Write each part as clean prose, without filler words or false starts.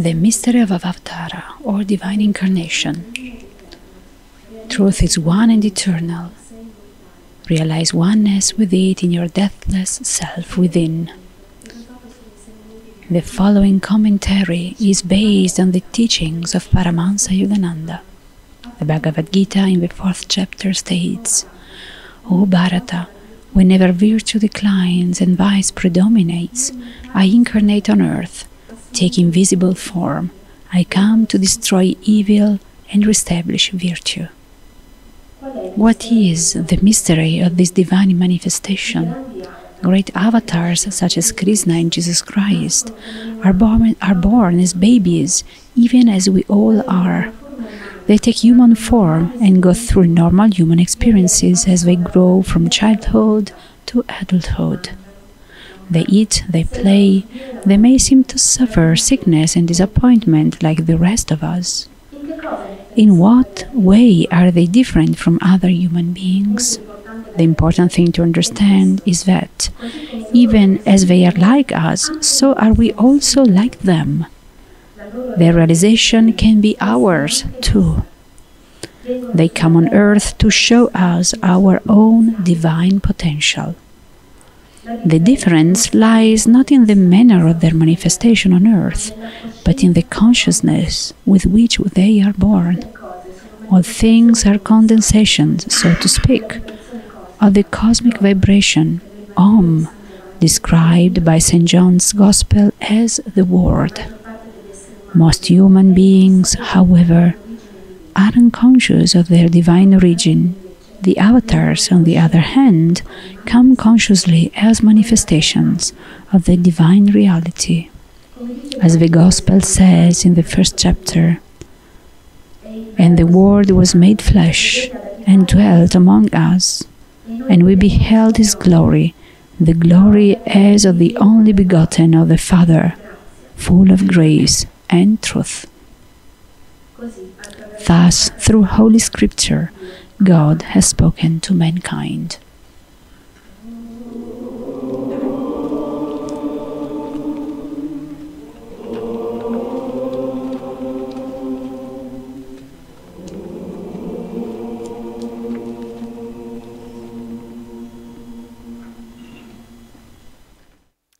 The mystery of Avatara, or divine incarnation. Truth is one and eternal. Realize oneness with it in your deathless self within. The following commentary is based on the teachings of Paramahansa Yogananda. The Bhagavad Gita in the 4th chapter states, O Bharata, whenever virtue declines and vice predominates, I incarnate on earth. Taking visible form, I come to destroy evil and reestablish virtue. What is the mystery of this divine manifestation? Great avatars such as Krishna and Jesus Christ are born as babies, even as we all are. They take human form and go through normal human experiences as they grow from childhood to adulthood. They eat, they play, they may seem to suffer sickness and disappointment like the rest of us. In what way are they different from other human beings? The important thing to understand is that, even as they are like us, so are we also like them. Their realization can be ours too. They come on earth to show us our own divine potential. The difference lies not in the manner of their manifestation on earth, but in the consciousness with which they are born. All things are condensations, so to speak, of the cosmic vibration, Om, described by St. John's Gospel as the Word. Most human beings, however, are unconscious of their divine origin. The avatars, on the other hand, come consciously as manifestations of the divine reality. As the Gospel says in the 1st chapter, And the Word was made flesh, and dwelt among us, and we beheld his glory, the glory as of the only begotten of the Father, full of grace and truth. Thus, through Holy Scripture, God has spoken to mankind.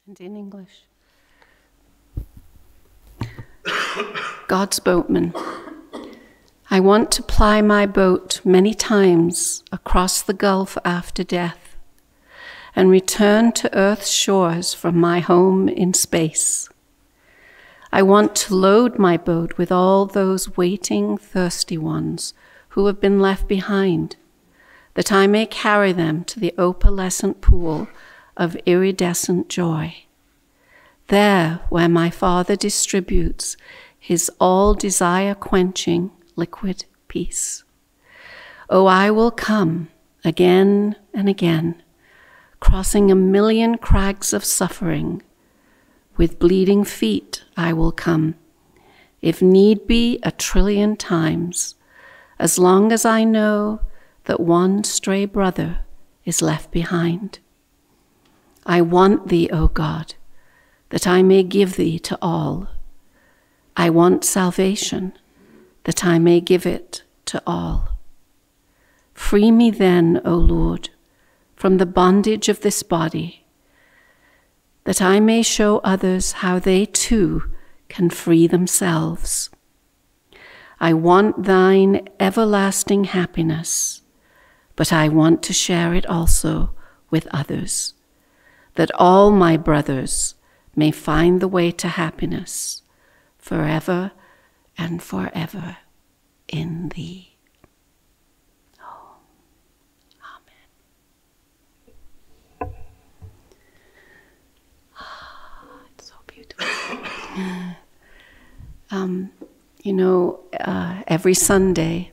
And in English. God's boatman. I want to ply my boat many times across the gulf after death and return to earth's shores from my home in space. I want to load my boat with all those waiting, thirsty ones who have been left behind, that I may carry them to the opalescent pool of iridescent joy, there where my Father distributes his all-desire-quenching liquid peace. Oh, I will come again and again, crossing a million crags of suffering. With bleeding feet I will come, if need be 1,000,000,000,000 times, as long as I know that one stray brother is left behind. I want thee, O God, that I may give thee to all. I want salvation, that I may give it to all. Free me then, O Lord, from the bondage of this body, that I may show others how they too can free themselves. I want thine everlasting happiness, but I want to share it also with others, that all my brothers may find the way to happiness forever and forever in thee. Oh, amen. It's so beautiful. Every Sunday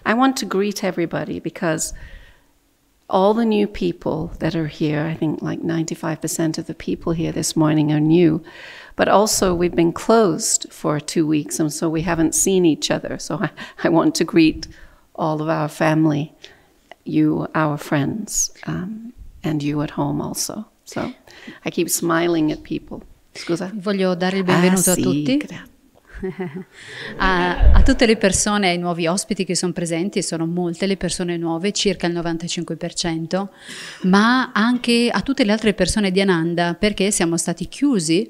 I want to greet everybody, because all the new people that are here, I think like 95% of the people here this morning are new, but also we've been closed for 2 weeks, and so we haven't seen each other. So I want to greet all of our family, you, our friends, and you at home also. So I keep smiling at people. Scusa. Voglio dare il benvenuto a sì, tutti. grazie. A tutte le persone, ai nuovi ospiti che sono presenti, sono molte le persone nuove, circa il 95%, ma anche a tutte le altre persone di Ananda, perché siamo stati chiusi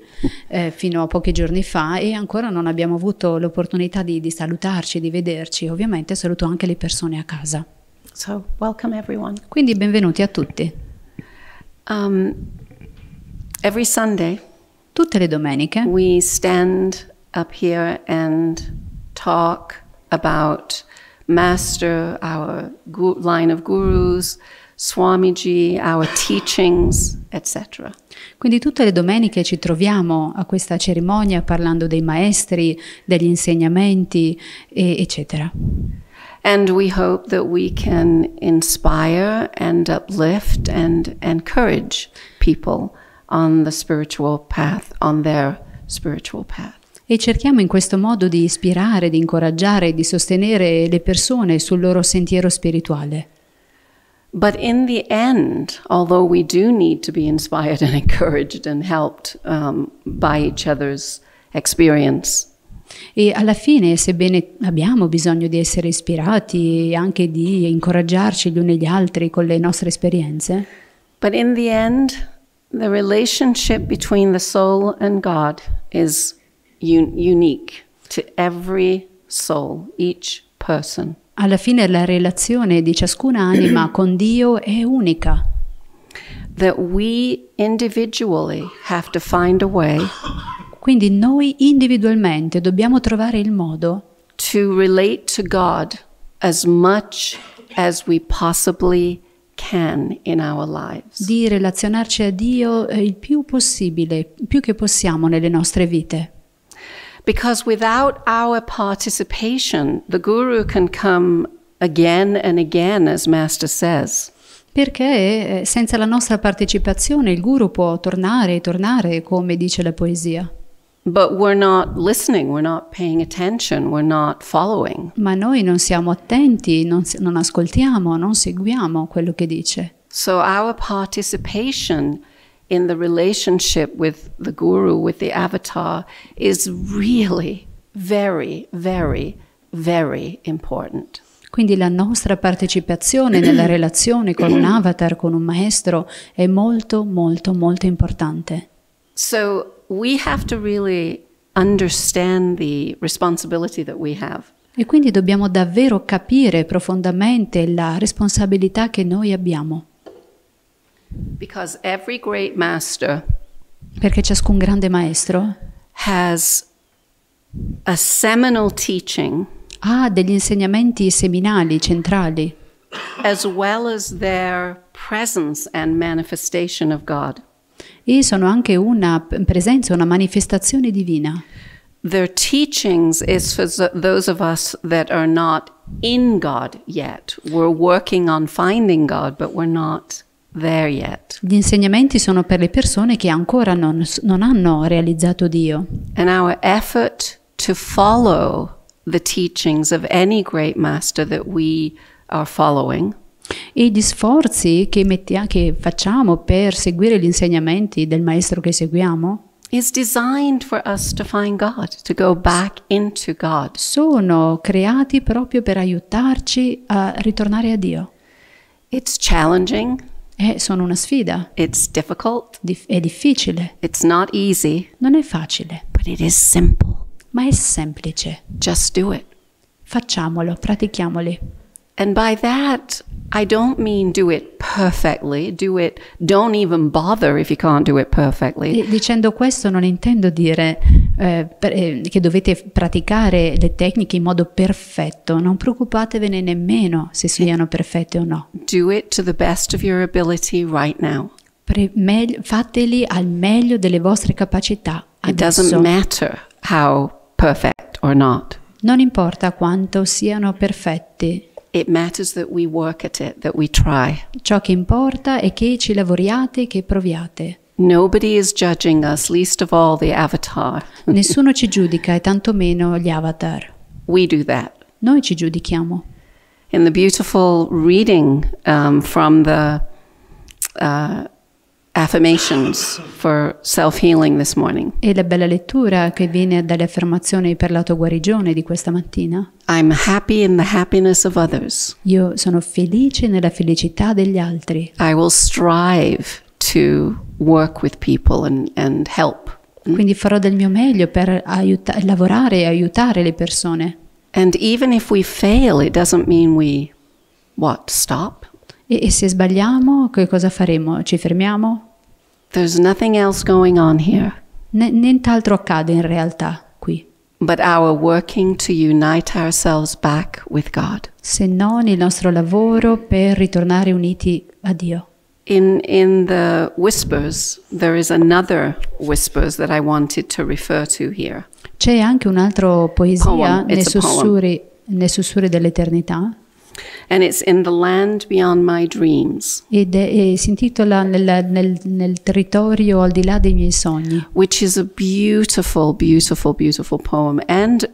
fino a pochi giorni fa e ancora non abbiamo avuto l'opportunità di salutarci, di vederci. Ovviamente saluto anche le persone a casa. So, welcome everyone. Quindi benvenuti a tutti. Every Sunday, Tutte le domeniche we stand up here and talk about Master, our line of gurus, Swamiji, our teachings, etc. Quindi tutte le domeniche ci troviamo a questa cerimonia parlando dei maestri, degli insegnamenti, eccetera. And we hope that we can inspire and uplift and encourage people on the spiritual path, on their spiritual path. E cerchiamo in questo modo di ispirare, di incoraggiare, di sostenere le persone sul loro sentiero spirituale. But in the end, although we do need to be inspired and encouraged and helped by each other's experience, E alla fine, sebbene abbiamo bisogno di essere ispirati e anche di incoraggiarci gli uni gli altri con le nostre esperienze, but in the end, the relationship between the soul and God is unique to every soul, each person. alla fine la relazione di ciascuna anima con Dio è unica. That we individually have to find a way Quindi noi individualmente dobbiamo trovare il modo to relate to God as much as we possibly can in our lives. di relazionarci a Dio il più possibile, più che possiamo nelle nostre vite. Because without our participation, the Guru can come again and again, as Master says. Perché senza la nostra partecipazione il Guru può tornare e tornare, come dice la poesia. But we're not listening, we're not paying attention, we're not following. Ma noi non siamo attenti, non ascoltiamo, non seguiamo quello che dice. So our participation in the relationship with the Guru, with the Avatar, is really very, very, very important. Quindi la nostra partecipazione nella relazione con un avatar, con un maestro, è molto, molto, molto importante. So we have to really understand the responsibility that we have. E quindi dobbiamo davvero capire profondamente la responsabilità che noi abbiamo. Because every great master Perché ciascun grande maestro has a seminal teaching ha degli insegnamenti seminali, centrali, as well as their presence and manifestation of God. e sono anche una presenza, una manifestazione divina. Their teachings is for those of us that are not in God yet. We're working on finding God, but we're not there yet. Gli insegnamenti sono per le persone che ancora non hanno realizzato Dio. And our effort to follow the teachings of any great master that we are following E gli sforzi che facciamo per seguire gli insegnamenti del maestro che seguiamo is designed for us to find God, to go back into God. sono creati proprio per aiutarci a ritornare a Dio. It's challenging, Sono una sfida, it's difficult, è difficile, it's not easy, non è facile, but it is simple. ma è semplice. Just do it. Facciamolo, pratichiamoli. And by that, I don't mean do it perfectly, don't even bother if you can't do it perfectly. E dicendo questo non intendo dire che dovete praticare le tecniche in modo perfetto, non preoccupatevene nemmeno se siano perfette o no. Do it to the best of your ability right now. Fateli al meglio delle vostre capacità It doesn't adesso. matter how perfect or not. Non importa quanto siano perfetti, It matters that we work at it, that we try. ciò che importa è che ci lavoriate, che proviate. Nobody is judging us, least of all the Avatar. Nessuno ci giudica e tantomeno gli avatar. We do that. Noi ci giudichiamo. In the beautiful reading from the affirmations for self-healing this morning. E la bella lettura che viene dalle affermazioni per l'autoguarigione di questa mattina. I'm happy in the happiness of others. Io sono felice nella felicità degli altri. I will strive to work with people and help. Quindi farò del mio meglio per lavorare e aiutare le persone. And even if we fail, it doesn't mean we, stop? E se sbagliamo, che cosa faremo? Ci fermiamo? There's nothing else going on here. Nient'altro accade in realtà qui. But our working to unite ourselves back with God. Se non il nostro lavoro per ritornare uniti a Dio. In the Whispers, there is another Whispers that I wanted to refer to here. C'è anche un'altra poesia nei It's a poem. sussurri dell'eternità. And it's in the land beyond my dreams. E si intitola nel territorio al di là dei miei sogni. Which is a beautiful, beautiful, beautiful poem and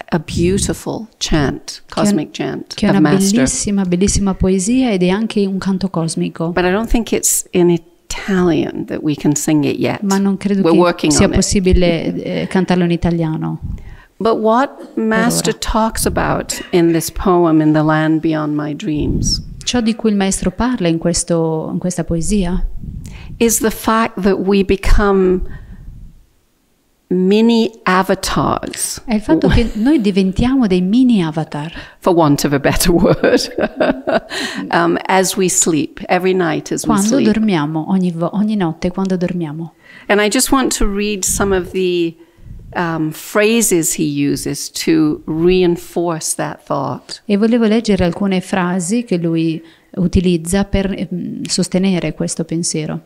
a beautiful chant, cosmic chant Che è of una Master. bellissima, bellissima poesia ed è anche un canto cosmico. But I don't think it's in Italian that we can sing it yet. Ma non credo We're che working sia on it. possibile cantarlo in italiano. But what Master talks about in this poem, in the land beyond my dreams, Ciò di cui il maestro parla in questa poesia is the fact that we become mini avatars, è il fatto che noi diventiamo dei mini avatar for want of a better word, as we sleep, every night as we quando sleep. dormiamo, ogni notte quando dormiamo. And I just want to read some of the phrases he uses to reinforce that thought. E volevo leggere alcune frasi che lui utilizza per sostenere questo pensiero.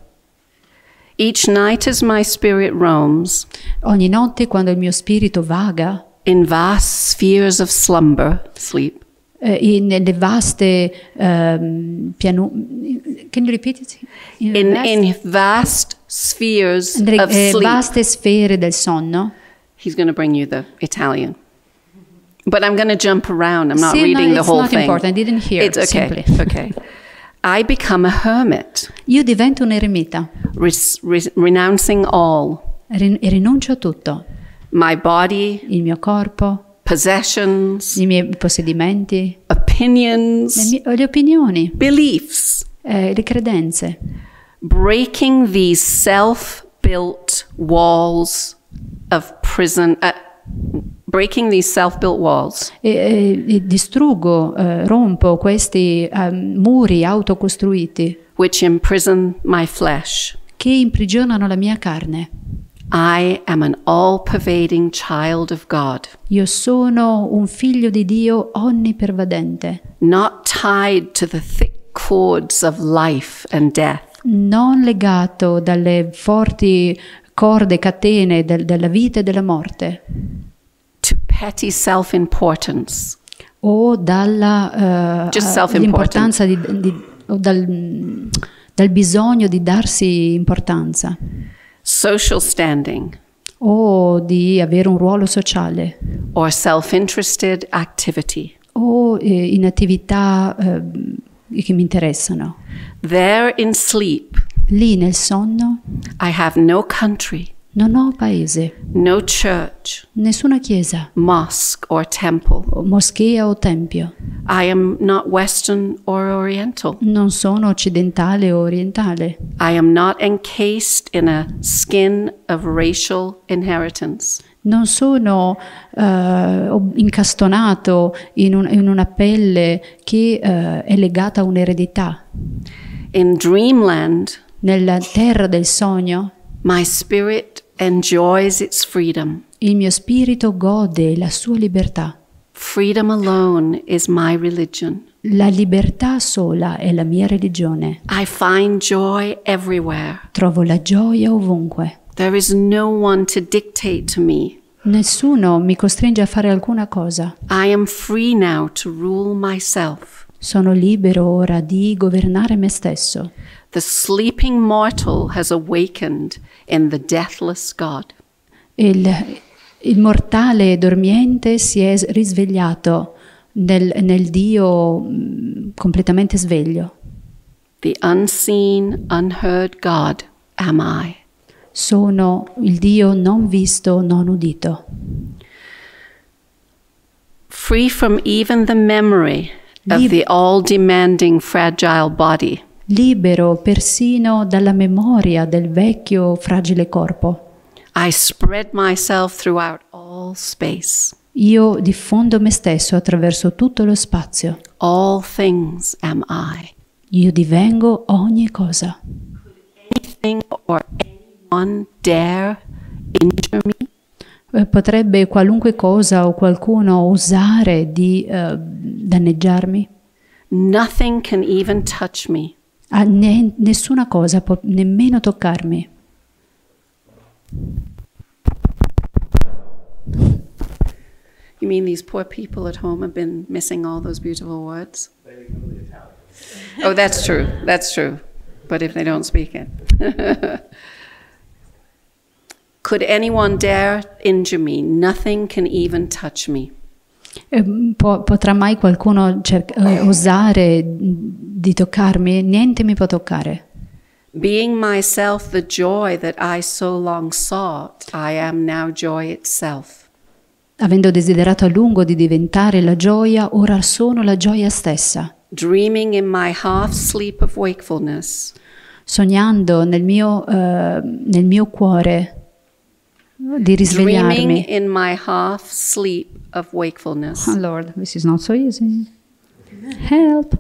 Each night as my spirit roams Ogni notte quando il mio spirito vaga in vast spheres of sleep, nelle vaste Can you repeat it? in vast spheres Nelle of sleep. vaste sfere del sonno. He's going to bring you the Italian. But I'm going to jump around. I'm not Sì, reading no, the it's whole not thing. important. I didn't hear. It's okay. Simply. Okay. I become a hermit, Io divento un eremita renouncing all. e rinuncio a tutto. My body, Il mio corpo, possessions, i miei possedimenti, opinions, le opinioni, beliefs, le credenze. breaking these self-built walls of prison, breaking these self-built walls E distruggo, rompo questi muri autocostruiti which imprison my flesh. che imprigionano la mia carne. I am an all-pervading child of God, Io sono un figlio di Dio onnipervadente, not tied to the thick cords of life and death, non legato dalle forti corde, catene della vita e della morte, to petty self-importance, o dalla Just self-important. l'importanza o dal bisogno di darsi importanza social standing, o di avere un ruolo sociale or self-interested activity. o in attività che mi interessano. There in sleep, Lì nel sonno I have no country, non ho paese, no church, nessuna chiesa, mosque, or temple. o moschea o tempio. I am not Western or Oriental. Non sono occidentale o orientale. I am not encased in a skin of racial inheritance. Non sono incastonato in una pelle che è legata a un'eredità. In dreamland, Nella terra del sogno, my spirit enjoys its freedom. il mio spirito gode la sua libertà. Freedom alone is my religion. La libertà sola è la mia religione. I find joy everywhere. Trovo la gioia ovunque. There is no one to dictate to me. Nessuno mi costringe a fare alcuna cosa. I am free now to rule myself. Sono libero ora di governare me stesso. The sleeping mortal has awakened in the deathless God. Il mortale dormiente si è risvegliato nel Dio completamente sveglio. The unseen, unheard God am I. Sono il Dio non visto, non udito. Free from even the memory of the all-demanding fragile body. Libero persino dalla memoria del vecchio fragile corpo. I spread myself throughout all space. Io diffondo me stesso attraverso tutto lo spazio. All things am I. Io divengo ogni cosa. Anything or anyone dare injure me? Potrebbe qualunque cosa o qualcuno osare di danneggiarmi? Nothing can even touch me. Nessuna cosa può nemmeno toccarmi. You mean these poor people at home have been missing all those beautiful words? Oh, that's true. That's true. But if they don't speak it. Could anyone dare injure me? Nothing can even touch me. Potrà mai qualcuno osare di toccarmi? Niente mi può toccare. Being myself the joy that I so long sought, I am now joy itself. Avendo desiderato a lungo di diventare la gioia, ora sono la gioia stessa. Dreaming in my half sleep of wakefulness. Sognando nel mio cuore di risvegliarmi. Dreaming in my half sleep of wakefulness. Oh Lord, this is not so easy. Help.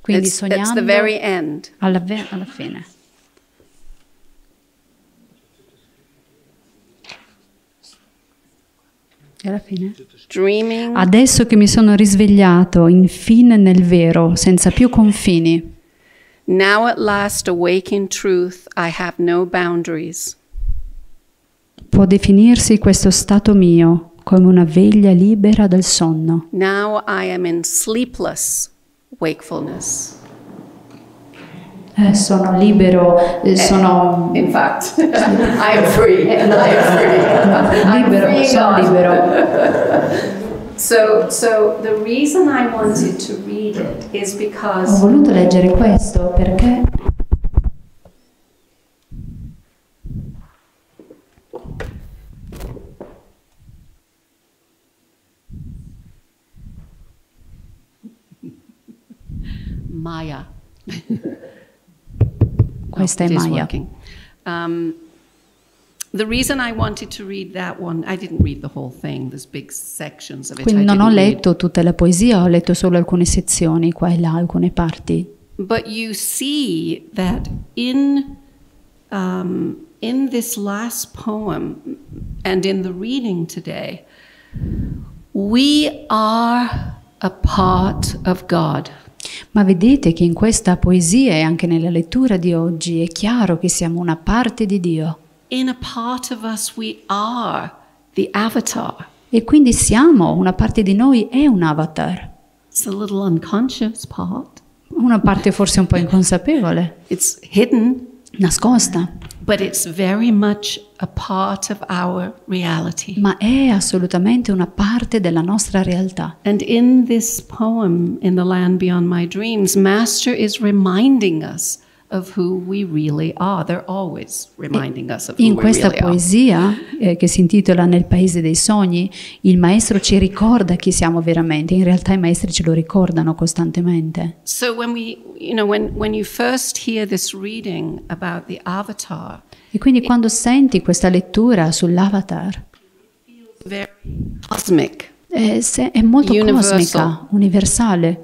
Quindi sognando it's the very end. alla fine. E alla fine? Dreaming. Adesso che mi sono risvegliato, infine nel vero, senza più confini. Now at last awake in truth, I have no boundaries. Può definirsi questo stato mio come una veglia libera dal sonno. Now I am in sleepless wakefulness. Sono libero, sono... In fact, I am free. I am free. Libero, sono libero. So the reason I wanted to read it is Ho because voluto leggere questo perché Maya. questa è It is Maya. working. The reason I wanted to read that one, I didn't read the whole thing. There's big sections of it. Quindi I non ho didn't read. letto tutta la poesia, ho letto solo alcune sezioni, qua e là, alcune parti. But you see that in this last poem and in the reading today, we are a part of God. Ma vedete che in questa poesia e anche nella lettura di oggi è chiaro che siamo una parte di Dio. In a part of us we are the Avatar. E quindi siamo, una parte di noi è un avatar. It's a little unconscious part. Una parte forse un po' inconsapevole, It's hidden, nascosta, but it's very much a part of our reality. ma è assolutamente una parte della nostra realtà. And in this poem, In the Land Beyond My Dreams, Master is reminding us of who we really are. They're always reminding us of who In we questa really are. poesia, che si intitola Nel Paese dei Sogni, il maestro ci ricorda chi siamo veramente. In realtà i maestri ce lo ricordano costantemente. So when when you first hear this reading about the Avatar, E quindi quando senti questa lettura sull'avatar, very cosmic, è molto Universal. cosmica, universale.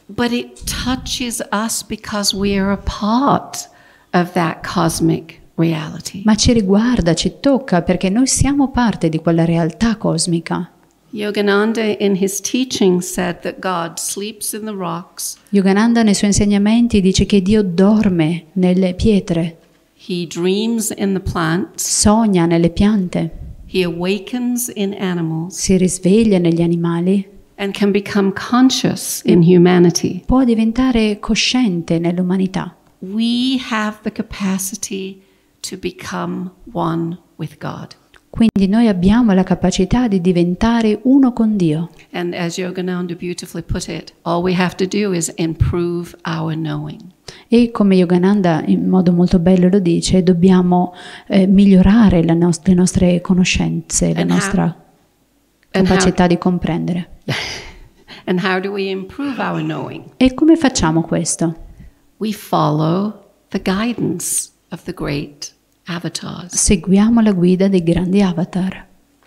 but it touches us because we are a part of that cosmic reality. Ma ci riguarda, ci tocca, perché noi siamo parte di quella realtà cosmica. Yogananda in his teaching said that God sleeps in the rocks, Yogananda nei suoi insegnamenti dice che Dio dorme nelle pietre, he dreams in the plants, sogna nelle piante, he awakens in animals, si risveglia negli animali, and can become conscious in humanity. può diventare cosciente nell'umanità. We have the capacity to become one with God. Quindi noi abbiamo la capacità di diventare uno con Dio. And as Yogananda beautifully put it, all we have to do is improve our knowing. E come Yogananda in modo molto bello lo dice, dobbiamo migliorare le nostre conoscenze, la nostra capacità di comprendere. And how do we improve our knowing? E come facciamo questo? We follow the guidance of the great avatars. Seguiamo la guida dei grandi avatar.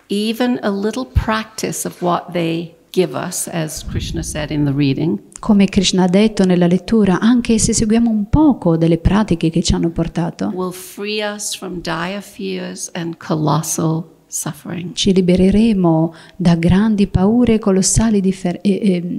Even a little practice of what they give us, as Krishna said in the reading, Come Krishna ha detto nella lettura, anche se seguiamo un poco delle pratiche che ci hanno portato, will free us from dire fears and colossal suffering. ci libereremo da grandi paure e colossali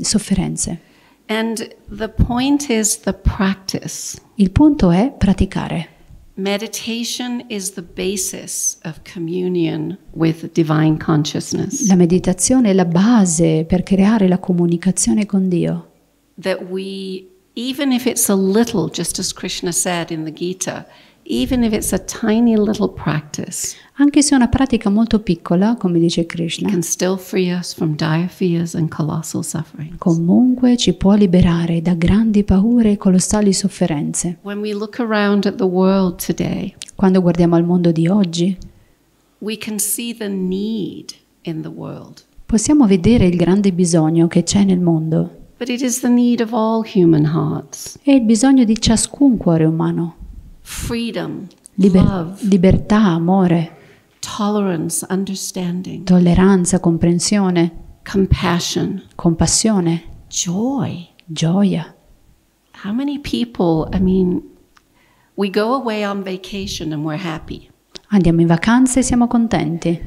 sofferenze. And the point is the practice. Il punto è praticare. Meditation is the basis of communion with divine consciousness. La meditazione è la base per creare la comunicazione con Dio. That we, even if it's a little, just as Krishna said in the Gita, even if it's a tiny little practice, Anche se è una pratica molto piccola, come dice Krishna, can still free us from dire fears and colossal suffering. comunque ci può liberare da grandi paure e colossali sofferenze. When we look around at the world today, Quando guardiamo al mondo di oggi, we can see the need in the world. possiamo vedere il grande bisogno che c'è nel mondo. But it is the need of all human hearts. È il bisogno di ciascun cuore umano. Freedom, love, Libertà, amore, tolerance, understanding, tolleranza, comprensione, compassion, compassione, joy. gioia. How many people, we go away on vacation and we're happy. Andiamo in vacanza e siamo contenti.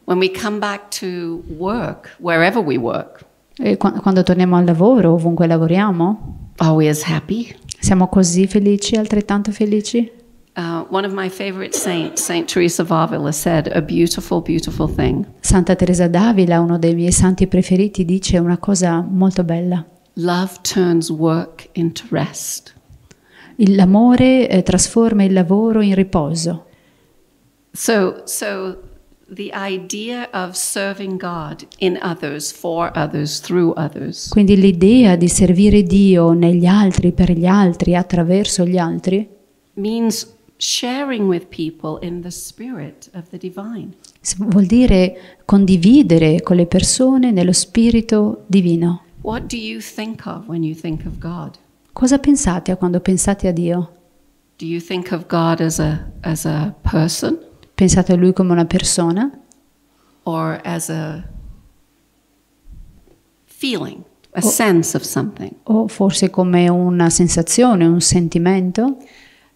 When we come back to work, wherever we work, E quando torniamo al lavoro, ovunque lavoriamo, are we as happy? siamo così felici, altrettanto felici? One of my favorite saints, Saint Teresa of Avila, said a beautiful, beautiful thing. Santa Teresa d'Avila, uno dei miei santi preferiti, dice una cosa molto bella. Love turns work into rest. L'amore trasforma il lavoro in riposo. So the idea of serving God in others, for others, through others, Quindi l'idea di servire Dio negli altri, per gli altri, attraverso gli altri, means sharing with people in the spirit of the divine. vuol dire condividere con le persone nello spirito divino. What do you think of when you think of God? Cosa pensate quando pensate a Dio? Do you think of God as a person Pensate a Lui come una persona or as a feeling, a sense of something? o forse come una sensazione, un sentimento?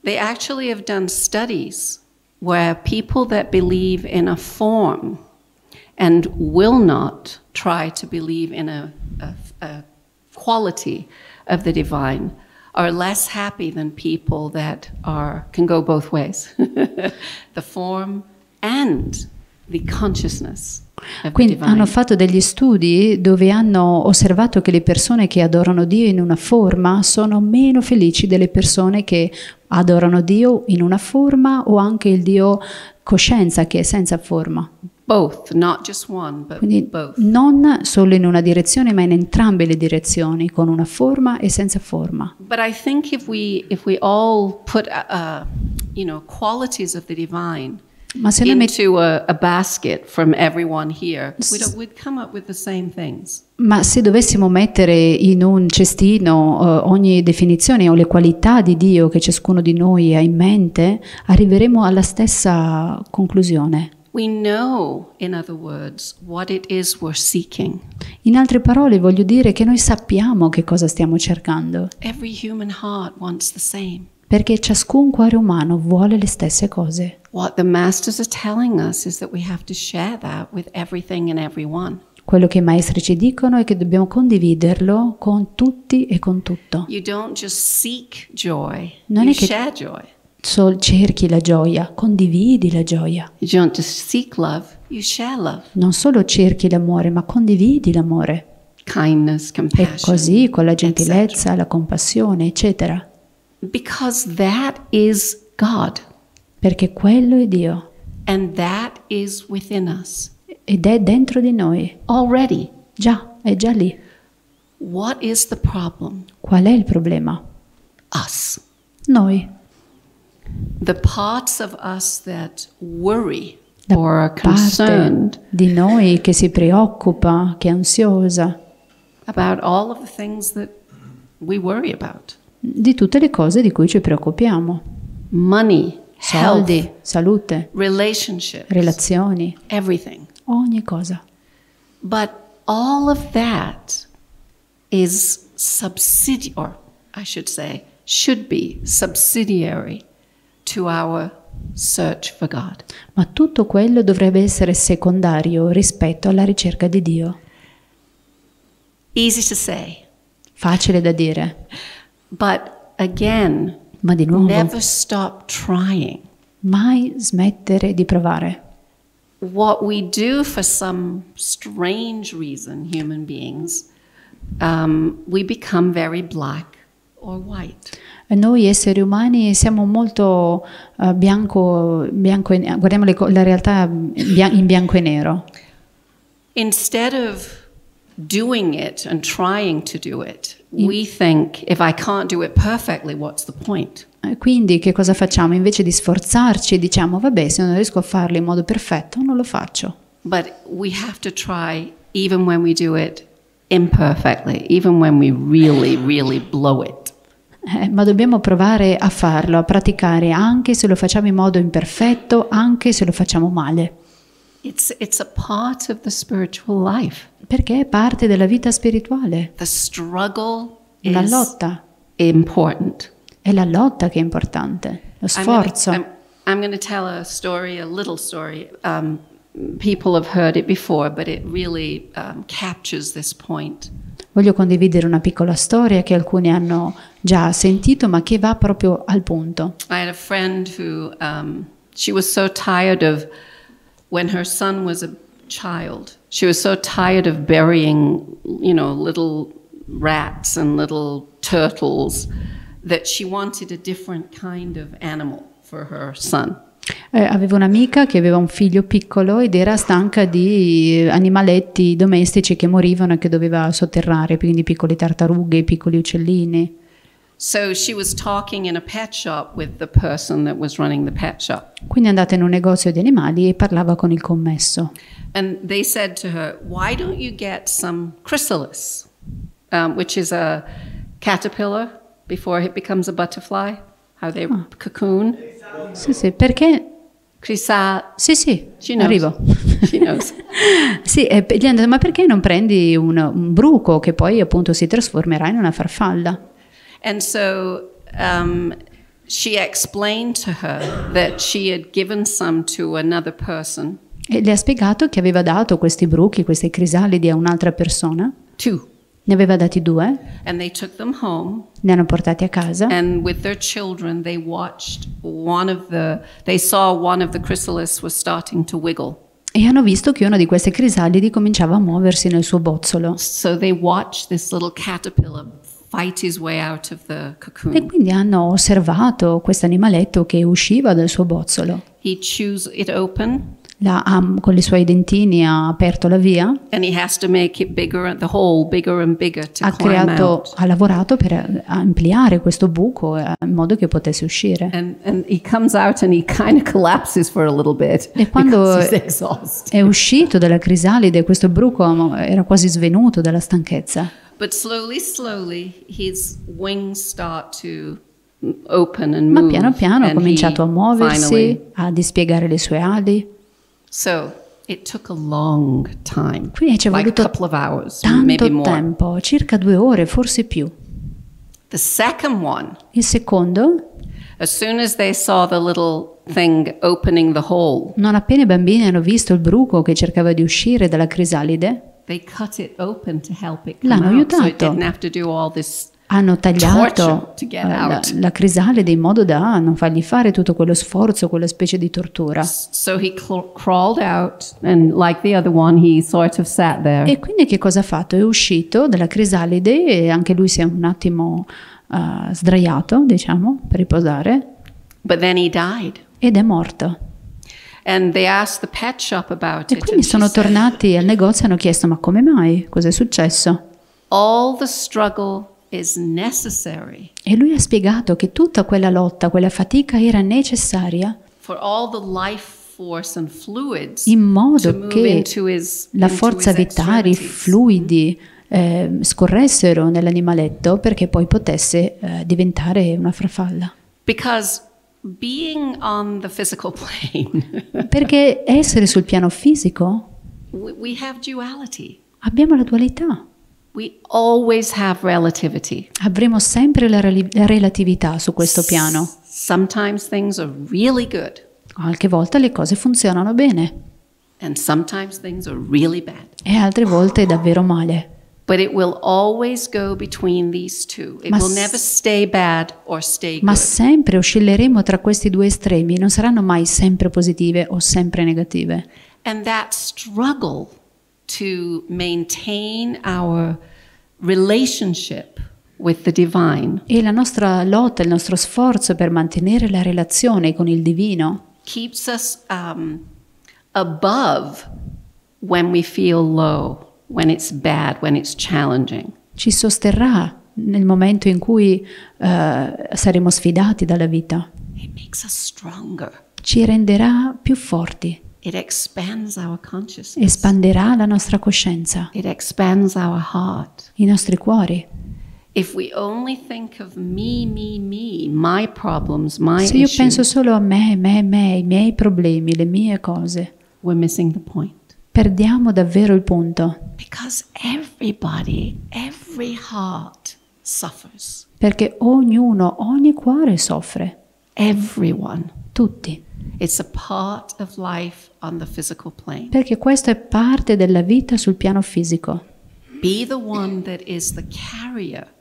They actually have done studies where people that believe in a form and will not try to believe in a quality of the divine are less happy than people that can go both ways. The form and the consciousness of Quindi the divine. hanno fatto degli studi dove hanno osservato che le persone che adorano Dio in una forma sono meno felici delle persone che adorano Dio in una forma o anche il Dio coscienza che è senza forma. Both, not just one, but Quindi both. non solo in una direzione ma in entrambe le direzioni, con una forma e senza forma. But I think if we all put qualities of the divine Ma se noi into a basket from everyone here, we'd come up with the same things. Ma se dovessimo mettere in un cestino ogni definizione o le qualità di Dio che ciascuno di noi ha in mente, arriveremo alla stessa conclusione. We know, in other words, what it is we're seeking. In altre parole, voglio dire che noi sappiamo che cosa stiamo cercando, Every human heart wants the same. perché ciascun cuore umano vuole le stesse cose. What the masters are telling us is that we have to share that with everything and everyone. Quello che i maestri ci dicono è che dobbiamo condividerlo con tutti e con tutto. You don't just seek joy, Non you è che share joy. cerchi la gioia, condividi la gioia. You don't just seek love, you share love. Non solo cerchi l'amore, ma condividi l'amore. Kindness, E compassion. così con la etc. gentilezza, la compassione, eccetera. Because that is God, Perché quello è Dio and that is within us ed è dentro di noi. already. Già, è già lì. What is the problem? Qual è il problema? Us. Noi, The parts of us that worry la or are parte concerned di noi che si preoccupa, che è ansiosa, about all of the things that we worry about. di tutte le cose di cui ci preoccupiamo. Money, Soldi, health, salute, relationships, relazioni, everything. ogni cosa. But all of that is or I should say, should be subsidiary to our search for God. Ma tutto quello dovrebbe essere secondario rispetto alla ricerca di Dio. Easy to say, Facile da dire, but again, ma di nuovo, never stop trying. mai smettere di provare. What we do for some strange reason, human beings, we become very black or white. Noi esseri umani siamo molto bianco e guardiamo la realtà in bianco e nero. Instead of doing it and trying to do it, we think, if I can't do it perfectly, what's the point? Quindi che cosa facciamo? Invece di sforzarci diciamo vabbè, se non riesco a farlo in modo perfetto non lo faccio. But we have to try even when we do it imperfectly, even when we really, really blow it. Ma dobbiamo provare a farlo, a praticare, anche se lo facciamo in modo imperfetto, anche se lo facciamo male. It's a part of the spiritual life. Perché è parte della vita spirituale. The struggle La is lotta. important. È la lotta che è importante, lo sforzo. I'm going to tell a story, a little story. People have heard it before, but it really captures this point. Voglio condividere una piccola storia che alcuni hanno già sentito, ma che va proprio al punto. I had a friend who, she was so tired of, when her son was a child, she was so tired of burying, little rats and little turtles that she wanted a different kind of animal for her son. Avevo un'amica che aveva un figlio piccolo ed era stanca di animaletti domestici che morivano e che doveva sotterrare, quindi piccole tartarughe, piccoli uccellini. So she was talking in a pet shop with the person that was running the pet shop. Quindi è andata in un negozio di animali e parlava con il commesso. And they said to her, "Why don't you get some chrysalis, which is a caterpillar before it becomes a butterfly? How they cocoon." Sì, perché? Sì, She knows. arrivo. She knows. Sì, gli hanno detto, ma perché non prendi un bruco che poi appunto si trasformerà in una farfalla? And so she explained to her that she had given some to another person. E le ha spiegato che aveva dato questi bruchi, queste crisalidi a un'altra persona. 2. Ne aveva dati 2, And they took them home. li hanno portati a casa. And with their children, they watched they saw one of the chrysalis was starting to wiggle. E hanno visto che una di queste crisalidi cominciava a muoversi nel suo bozzolo. So they watched this little caterpillar fight his way out of the E cocoon. quindi hanno osservato questo animaletto che usciva dal suo bozzolo. He chews it open, Con i suoi dentini ha aperto la via, and he has to make it bigger, the hole bigger and bigger to climb out. ha lavorato per ampliare questo buco in modo che potesse uscire. And he comes out and he kind of collapses for a little bit E quando because he's exhausted. è uscito dalla crisalide, questo bruco era quasi svenuto dalla stanchezza. But slowly, his wings start to open and Ma move. piano piano ha and cominciato a muoversi, finally- a dispiegare le sue ali. So it took a long time, Quindi ci è like a voluto couple of hours, maybe tanto more. tempo, circa 2 ore, forse più. The second one, Il secondo, as soon as they saw the little thing opening the hole, non appena i bambini hanno visto il bruco che cercava di uscire dalla crisalide, they cut it open to help it come l'hanno out, so it aiutato. didn't have to do all this. Hanno tagliato Torture to get out. la crisalide in modo da non fargli fare tutto quello sforzo, quella specie di tortura. So he crawled out, and like the other one, he sort of sat there. E quindi che cosa ha fatto? È uscito dalla crisalide e anche lui si è un attimo sdraiato, diciamo, per riposare, But then he died. ed è morto. And they asked the pet shop about E it. quindi And she sono said, tornati al negozio e hanno chiesto: ma come mai? Cos'è successo? all the struggle is necessary E lui ha spiegato che tutta quella lotta, quella fatica era necessaria for all the life force and fluids in to modo move che into his la forza vitale, i extremities. fluidi scorressero nell'animaletto perché poi potesse diventare una farfalla. Because being on the physical plane, Perché essere sul piano fisico we have duality. abbiamo la dualità. We always have relativity. Avremo sempre la relatività su questo piano. Sometimes things are really good, Qualche volta le cose funzionano bene and sometimes things are really bad. e altre volte davvero male. But it will always go between these two. It Ma will s- never stay bad or stay Ma good. sempre oscilleremo tra questi due estremi, non saranno mai sempre positive o sempre negative. And that struggle to maintain our relationship with the divine E la nostra lotta, il nostro sforzo per mantenere la relazione con il divino keeps us above when we feel low, when it's bad, when it's challenging. ci sosterrà nel momento in cui saremo sfidati dalla vita, It makes us stronger. ci renderà più forti, It expands our consciousness. espanderà la nostra coscienza, It expands our heart. i nostri cuori. If we only think of me, my problems, my Se io penso issues, solo a me, i miei problemi, le mie cose, we're missing the point. perdiamo davvero il punto, Because everybody, every heart suffers. perché ognuno, ogni cuore soffre, Everyone. tutti, It's a part of life on the physical plane. perché questo è parte della vita sul piano fisico. Be the one that is the carrier,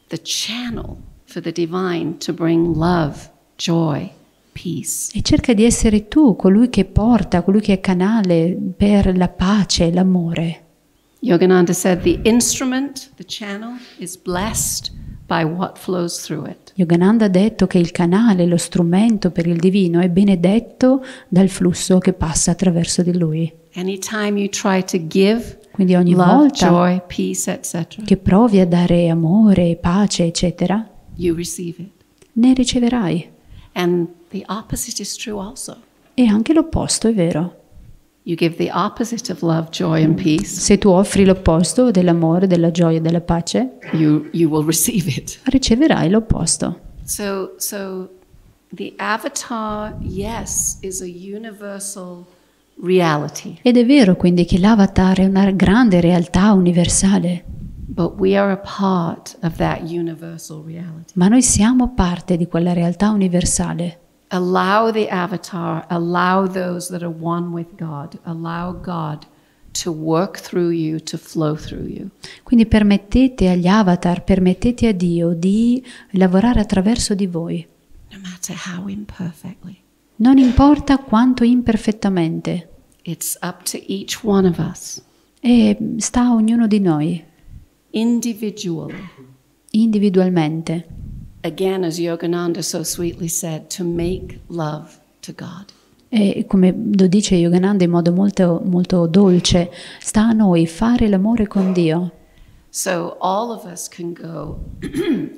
the channel for the divine to bring love, joy, peace. E cerca di essere tu colui che porta, colui che è canale per la pace, l'amore. Yogananda said the instrument, the channel, is blessed by what flows through it. Yogananda ha detto che il canale, lo strumento per il divino è benedetto dal flusso che passa attraverso di lui. Anytime you try to give Quindi ogni love, volta joy, peace, etc., che provi a dare amore, pace, eccetera, you receive it. ne riceverai. And the opposite is true also. E anche l'opposto è vero. You give the opposite of love, joy, and peace, Se tu offri l'opposto dell'amore, della gioia e della pace, you will receive it. riceverai l'opposto. So the avatar, yes, is a universal reality, Ed è vero quindi che l'avatar è una grande realtà universale, but we are a part of that universal reality. ma noi siamo parte di quella realtà universale. Allow the avatar, allow those that are one with God, allow God to work through you, to flow through you. Quindi permettete agli avatar, permettete a Dio di lavorare attraverso di voi. No matter how imperfectly. Non importa quanto imperfettamente, It's up to each one of us, e sta a ognuno di noi, individually. individualmente. Again, as Yogananda so sweetly said, to make love to God. E come lo dice Yogananda in modo molto, molto dolce, sta a noi fare l'amore con Dio. So all of us can go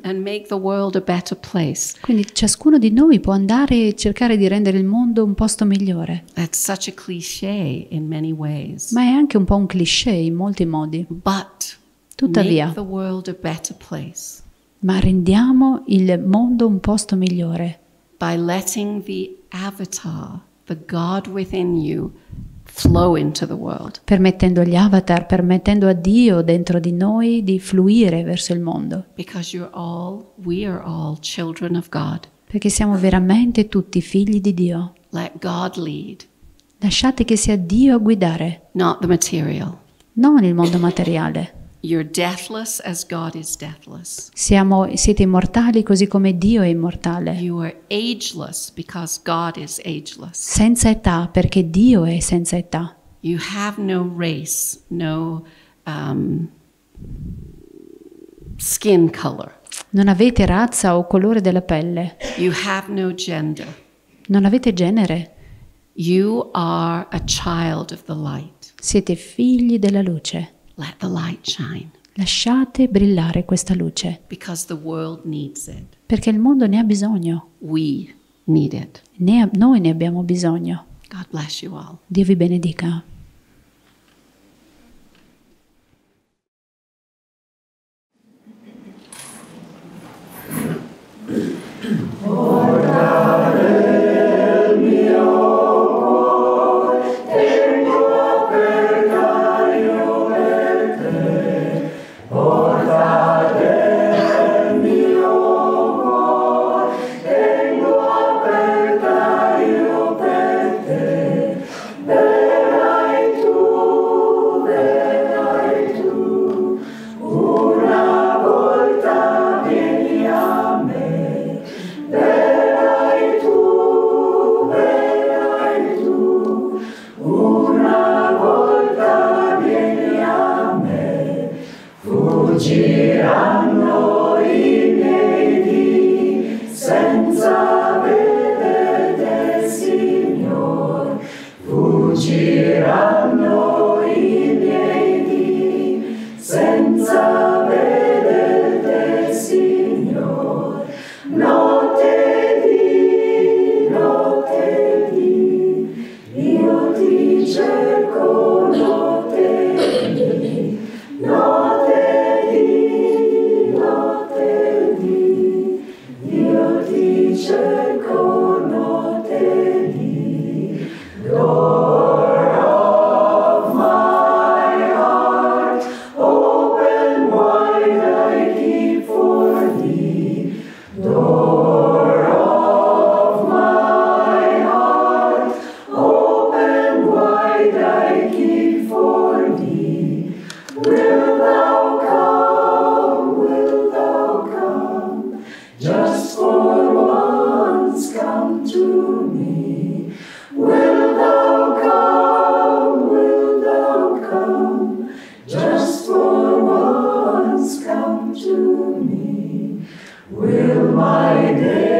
and make the world a better place. Quindi ciascuno di noi può andare e cercare di rendere il mondo un posto migliore. That's such a cliche in many ways. Ma è anche un po' un cliché in molti modi. But Tuttavia, make the world a better place ma rendiamo il mondo un posto migliore by letting the avatar, the God within you, flow into the world. permettendo agli avatar, permettendo a Dio dentro di noi di fluire verso il mondo. Because we are all children of God. Perché siamo veramente tutti figli di Dio. Let God lead, Lasciate che sia Dio a guidare, not the material. non il mondo materiale. You're deathless as God is deathless. Siete immortali così come Dio è immortale. You are ageless because God is ageless. Senza età perché Dio è senza età. You have no race, no skin color. Non avete razza o colore della pelle. You have no gender. Non avete genere. You are a child of the light. Siete figli della luce. Let the light shine. Lasciate brillare questa luce, because the world needs it. perché il mondo ne ha bisogno. We need it. Noi ne abbiamo bisogno. God bless you all. Dio vi benedica. Fuggiranno i miei dì senza vedere, Signor. Fuggiranno i miei dì senza vedere, Signor. Notte di, io ti cerco, notte di, io ti cerco, notte di. Door of my heart, open wide I keep for thee. Door of my heart, open wide I keep for thee. Wilt thou come, just for once come to me? Wilt thou come, just for once come to me? Will my day